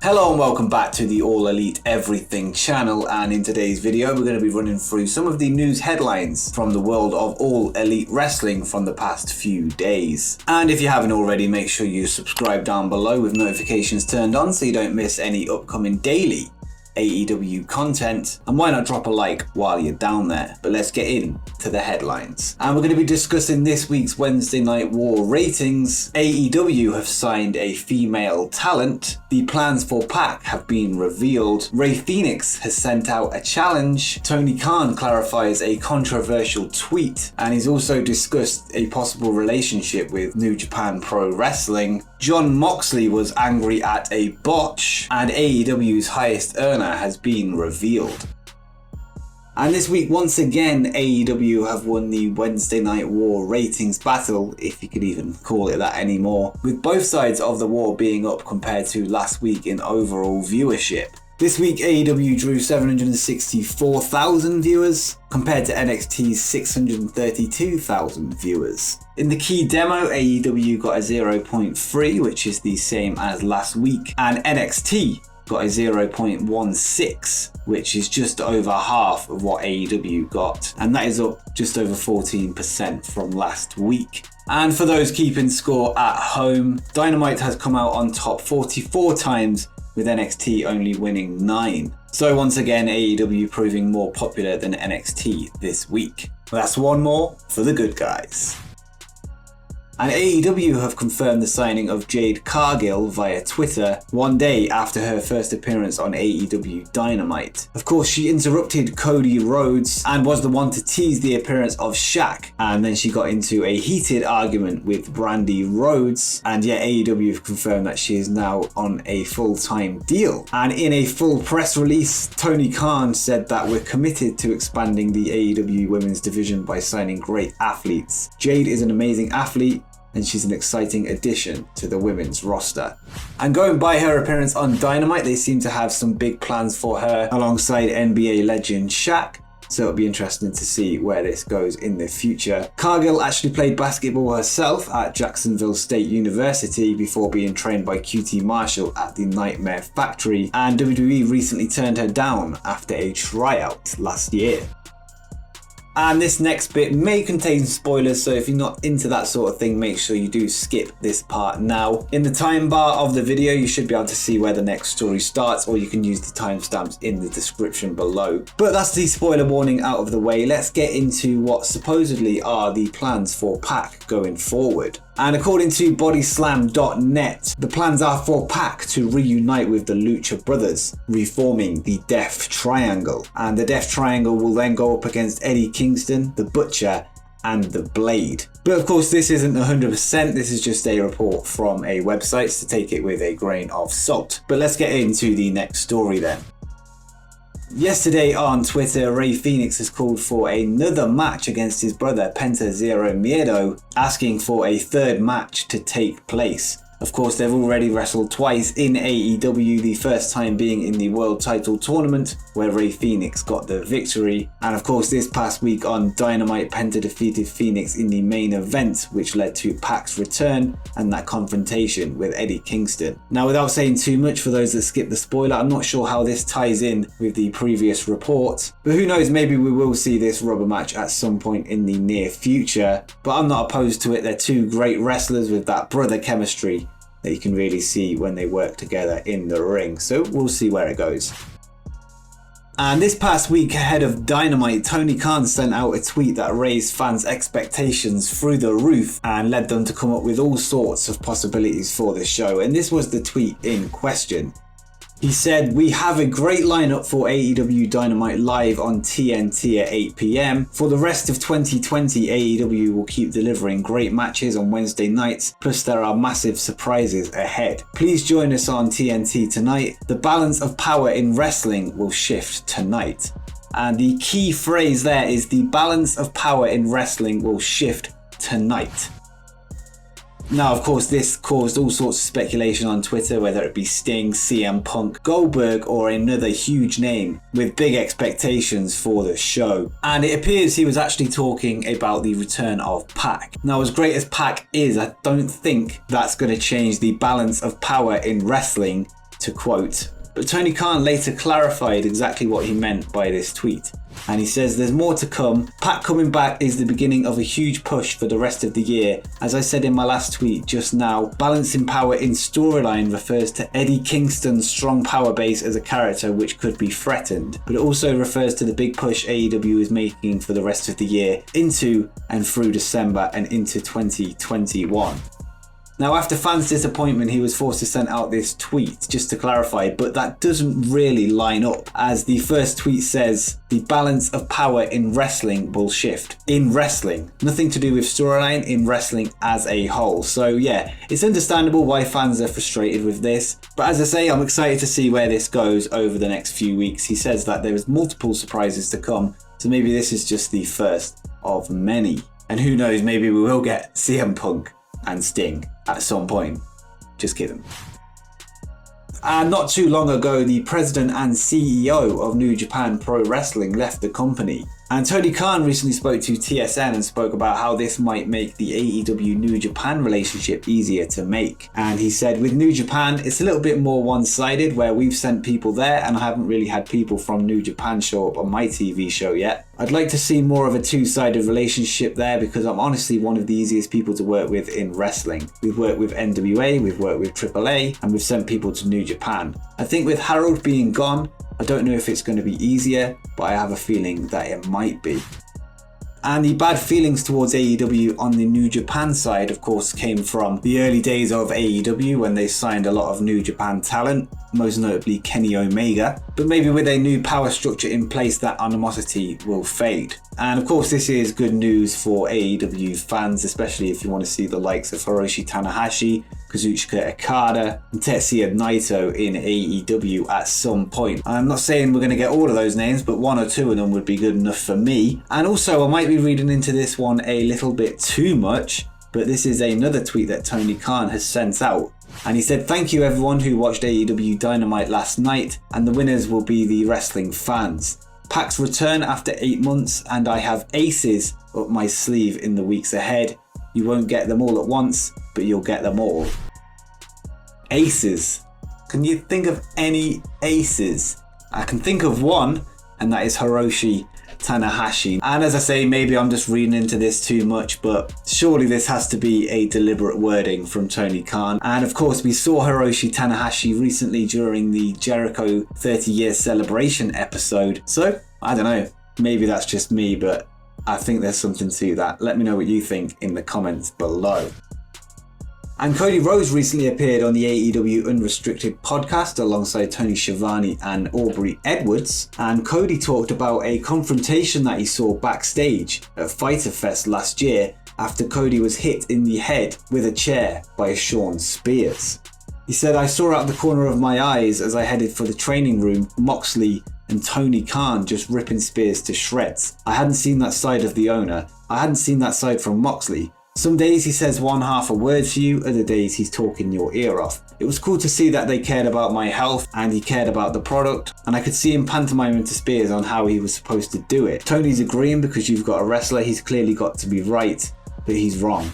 Hello and welcome back to the All Elite Everything channel, and in today's video we're going to be running through some of the news headlines from the world of All Elite Wrestling from the past few days. And if you haven't already, make sure you subscribe down below with notifications turned on so you don't miss any upcoming daily AEW content, and why not drop a like while you're down there. But let's get into the headlines. And we're going to be discussing this week's Wednesday Night War ratings. AEW have signed a female talent. The plans for PAC have been revealed. Rey Fenix has sent out a challenge. Tony Khan clarifies a controversial tweet, and he's also discussed a possible relationship with New Japan Pro-Wrestling. Jon Moxley was angry at a botch, and AEW's highest earner has been revealed. And this week, once again, AEW have won the Wednesday Night War ratings battle, if you could even call it that anymore, with both sides of the war being up compared to last week in overall viewership. This week, AEW drew 764,000 viewers, compared to NXT's 632,000 viewers. In the key demo, AEW got a 0.3, which is the same as last week, and NXT got a 0.16, which is just over half of what AEW got, and that is up just over 14% from last week. And for those keeping score at home, Dynamite has come out on top 44 times, with NXT only winning 9. So once again, AEW proving more popular than NXT this week. That's one more for the good guys. And AEW have confirmed the signing of Jade Cargill via Twitter, one day after her first appearance on AEW Dynamite. Of course, she interrupted Cody Rhodes and was the one to tease the appearance of Shaq, and then she got into a heated argument with Brandy Rhodes, and yet AEW have confirmed that she is now on a full-time deal. And in a full press release, Tony Khan said that we're committed to expanding the AEW women's division by signing great athletes. Jade is an amazing athlete, and she's an exciting addition to the women's roster. And going by her appearance on Dynamite, they seem to have some big plans for her alongside NBA legend Shaq, so it'll be interesting to see where this goes in the future. Cargill actually played basketball herself at Jacksonville State University before being trained by QT Marshall at the Nightmare Factory, and WWE recently turned her down after a tryout last year. And this next bit may contain spoilers, so if you're not into that sort of thing, make sure you do skip this part now. In the time bar of the video, you should be able to see where the next story starts, or you can use the timestamps in the description below. But that's the spoiler warning out of the way. Let's get into what supposedly are the plans for PAC going forward. And according to bodyslam.net, the plans are for PAC to reunite with the Lucha Brothers, reforming the Death Triangle. And the Death Triangle will then go up against Eddie Kingston, the Butcher, and the Blade. But of course, this isn't 100%, this is just a report from a website, so take it with a grain of salt. But let's get into the next story then. Yesterday on Twitter, Rey Fenix has called for another match against his brother Penta Zero Miedo, asking for a third match to take place. Of course, they've already wrestled twice in AEW, the first time being in the World Title Tournament, where Rey Fenix got the victory. And of course, this past week on Dynamite, Penta defeated Fenix in the main event, which led to PAC's return and that confrontation with Eddie Kingston. Now, without saying too much, for those that skipped the spoiler, I'm not sure how this ties in with the previous report. But who knows, maybe we will see this rubber match at some point in the near future. But I'm not opposed to it. They're two great wrestlers with that brother chemistry that you can really see when they work together in the ring. So we'll see where it goes. And this past week ahead of Dynamite, Tony Khan sent out a tweet that raised fans' expectations through the roof and led them to come up with all sorts of possibilities for the show. And this was the tweet in question. He said, "We have a great lineup for AEW Dynamite live on TNT at 8 PM. For the rest of 2020, AEW will keep delivering great matches on Wednesday nights, plus there are massive surprises ahead. Please join us on TNT tonight. The balance of power in wrestling will shift tonight." And the key phrase there is the balance of power in wrestling will shift tonight. Now, of course, this caused all sorts of speculation on Twitter, whether it be Sting, CM Punk, Goldberg, or another huge name with big expectations for the show. And it appears he was actually talking about the return of PAC. Now, as great as PAC is, I don't think that's going to change the balance of power in wrestling to quote. But Tony Khan later clarified exactly what he meant by this tweet. And he says, "There's more to come. Pac coming back is the beginning of a huge push for the rest of the year. As I said in my last tweet just now, balancing power in storyline refers to Eddie Kingston's strong power base as a character which could be threatened. But it also refers to the big push AEW is making for the rest of the year into and through December and into 2021. Now, after fans' disappointment, he was forced to send out this tweet, just to clarify, but that doesn't really line up, as the first tweet says, "The balance of power in wrestling will shift." In wrestling. Nothing to do with storyline, in wrestling as a whole. So yeah, it's understandable why fans are frustrated with this, but as I say, I'm excited to see where this goes over the next few weeks. He says that there is multiple surprises to come, so maybe this is just the first of many. And who knows, maybe we will get CM Punk and Sting at some point. Just kidding. And not too long ago, the president and CEO of New Japan Pro-Wrestling left the company. And Tony Khan recently spoke to TSN and spoke about how this might make the AEW New Japan relationship easier to make. And he said, "With New Japan, it's a little bit more one-sided, where we've sent people there and I haven't really had people from New Japan show up on my TV show yet. I'd like to see more of a two-sided relationship there, because I'm honestly one of the easiest people to work with in wrestling. We've worked with NWA, we've worked with AAA, and we've sent people to New Japan. I think with Harold being gone, I don't know if it's going to be easier, but I have a feeling that it might be." And the bad feelings towards AEW on the New Japan side, of course, came from the early days of AEW when they signed a lot of New Japan talent, most notably Kenny Omega. But maybe with a new power structure in place, that animosity will fade. And of course, this is good news for AEW fans, especially if you want to see the likes of Hiroshi Tanahashi, Kazuchika Okada, and Tetsuya Naito in AEW at some point. I'm not saying we're going to get all of those names, but one or two of them would be good enough for me. And also, I might be reading into this one a little bit too much, but this is another tweet that Tony Khan has sent out. And he said, "Thank you everyone who watched AEW Dynamite last night, and the winners will be the wrestling fans. Pac's return after 8 months, and I have aces up my sleeve in the weeks ahead. You won't get them all at once, but you'll get them all." Aces. Can you think of any aces? I can think of one, and that is Hiroshi Tanahashi. And as I say, maybe I'm just reading into this too much, but surely this has to be a deliberate wording from Tony Khan. And of course, we saw Hiroshi Tanahashi recently during the Jericho 30-year celebration episode. So, I don't know, maybe that's just me, but I think there's something to that. Let me know what you think in the comments below. And Cody Rhodes recently appeared on the AEW Unrestricted podcast alongside Tony Schiavone and Aubrey Edwards. And Cody talked about a confrontation that he saw backstage at Fyter Fest last year after Cody was hit in the head with a chair by Shawn Spears. He said, "I saw out the corner of my eyes as I headed for the training room, Moxley and Tony Khan just ripping Spears to shreds. I hadn't seen that side of the owner. I hadn't seen that side from Moxley. Some days he says one half a word to you, other days he's talking your ear off. It was cool to see that they cared about my health and he cared about the product, and I could see him pantomiming to Spears on how he was supposed to do it. Tony's agreeing because you've got a wrestler, he's clearly got to be right, but he's wrong."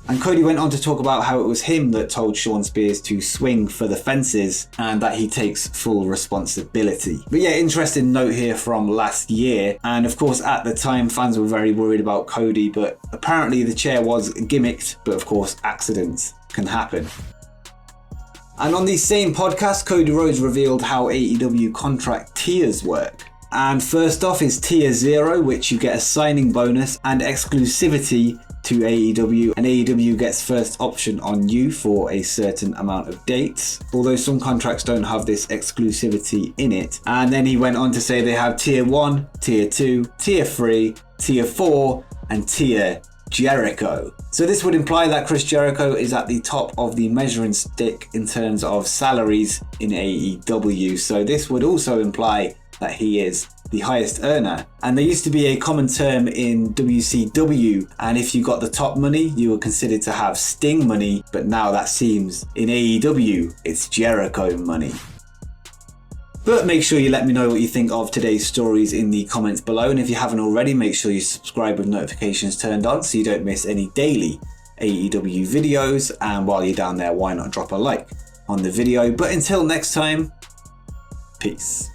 And Cody went on to talk about how it was him that told Shawn Spears to swing for the fences and that he takes full responsibility. But yeah, interesting note here from last year. And of course, at the time, fans were very worried about Cody, but apparently the chair was gimmicked, but of course, accidents can happen. And on the same podcast, Cody Rhodes revealed how AEW contract tiers work. And first off is Tier 0, which you get a signing bonus and exclusivity to AEW, and AEW gets first option on you for a certain amount of dates, although some contracts don't have this exclusivity in it. And then he went on to say they have Tier 1, Tier 2, Tier 3, Tier 4, and Tier Jericho. So this would imply that Chris Jericho is at the top of the measuring stick in terms of salaries in AEW, so this would also imply that he is the highest earner. And there used to be a common term in WCW, and if you got the top money, you were considered to have Sting money, but now that seems in AEW, it's Jericho money. But make sure you let me know what you think of today's stories in the comments below, and if you haven't already, make sure you subscribe with notifications turned on so you don't miss any daily AEW videos, and while you're down there, why not drop a like? on the video. But until next time, peace.